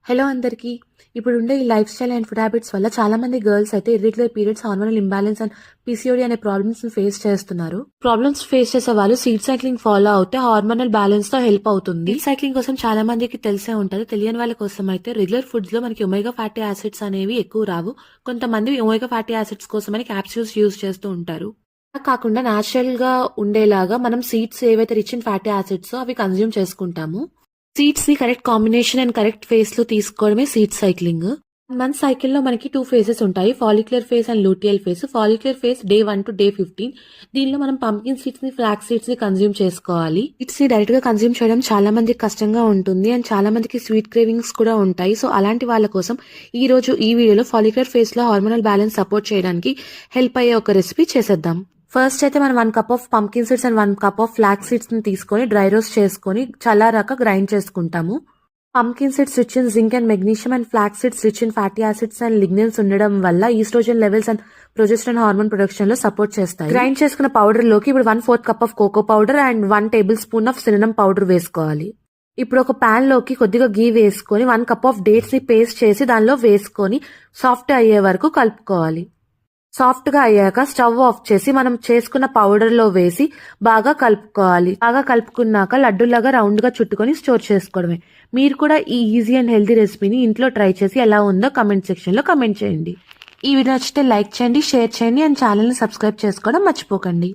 Hello అందరికీ. ఇప్పుడుండే ఈ life style and food habits వల్ల చాలా మంది గర్ల్స్ అయితే irregular periods, hormonal imbalance and PCOD అనే ప్రాబ్లమ్స్ ఫేస్ చేస్తున్నారు. ప్రాబ్లమ్స్ ఫేస్ చేసే వాళ్ళు సీడ్ సైక్లింగ్ ఫాలో అవుతే హార్మోనల్ బ్యాలెన్స్ తో హెల్ప్ అవుతుంది. సీడ్ సైక్లింగ్ కోసం చాలా మందికి తెలిసే ఉంటది. తెలియని వాళ్ళ కోసం అయితే రెగ్యులర్ ఫుడ్స్ లో మనకి ఒమేగా ఫ్యాటీ యాసిడ్స్ అనేవి ఎక్కువ రావు. కొంతమంది ఒమేగా ఫ్యాటీ యాసిడ్స్ కోసం అని క్యాప్సూల్స్ యూజ్ చేస్తూ ఉంటారు. అలా కాకుండా న్యాచురల్ గా ఉండేలాగా మనం సీడ్స్ ఏవైతే రిచ్ ఇన్ ఫ్యాటీ యాసిడ్స్ అవి కన్జ్యూమ్ చేసుకుంటాము. సీడ్స్ ని correct combination and correct face లో తీసుకోవడమే సీడ్ సైక్లింగ్. మంత్ సైకిల్ లో మనకి 2 ఫేజెస్ ఉంటాయి, follicular phase and luteal phase. Follicular phase day 1 to day 15. దీనిలో మనం పంకిన్ సీడ్స్ ని, ఫ్లాక్స్ సీడ్స్ ని కన్జ్యూమ్ చేసుకోవాలి. సీడ్స్ ని డైరెక్ట్ గా కన్జ్యూమ్ చేయడం చాలా మందికి కష్టంగా ఉంటుంది అండ్ చాలా మందికి స్వీట్ క్రేవింగ్స్ కూడా ఉంటాయి. సో అలాంటి వాళ్ళ కోసం ఈ రోజు ఈ వీడియోలో ఫాలిక్యులర్ ఫేజ్ లో హార్మోనల్ బ్యాలెన్స్ సపోర్ట్ చేయడానికి హెల్ప్ అయ్యే ఒక రెసిపీ చేసేద్దాం. ఫస్ట్ అయితే మనం 1 cup of pumpkin seeds and 1 cup of flax seeds ని తీసుకొని డ్రై రోస్ట్ చేసుకొని చల్లారాక గ్రైండ్ చేసుకుంటాము. Pumpkin seeds rich in zinc and magnesium and flax seeds rich in fatty acids and lignans ఉండడం వల్ల estrogen levels and progesterone hormone production లో support చేస్తాయి. Grind చేసుకున్న పౌడర్ లోకి ఇప్పుడు 1/4 cup of cocoa powder and 1 tablespoon of cinnamon powder వేసుకోవాలి. ఇప్పుడు ఒక పాన్ లోకి కొద్దిగా గీ వేసుకొని 1 కప్ ఆఫ్ డేట్స్ ని పేస్ట్ చేసి దానిలో వేసుకొని సాఫ్ట్ అయ్యే వరకు కలుపుకోవాలి. సాఫ్ట్ గా అయ్యాక స్టవ్ ఆఫ్ చేసి మనం చేసుకున్న పౌడర్ లో వేసి బాగా కలుపుకోవాలి. బాగా కలుపుకున్నాక లడ్డూలాగా రౌండ్ గా చుట్టుకొని స్టోర్ చేసుకోవడమే. మీరు కూడా ఈ ఈజీ అండ్ హెల్తీ రెసిపీని ఇంట్లో ట్రై చేసి ఎలా ఉందో కమెంట్ సెక్షన్ లో కమెంట్ చేయండి. ఈ వీడియో నచ్చితే లైక్ చేయండి, షేర్ చేయండి అండ్ ఛానల్ ని సబ్స్క్రైబ్ చేసుకోవడం మర్చిపోకండి.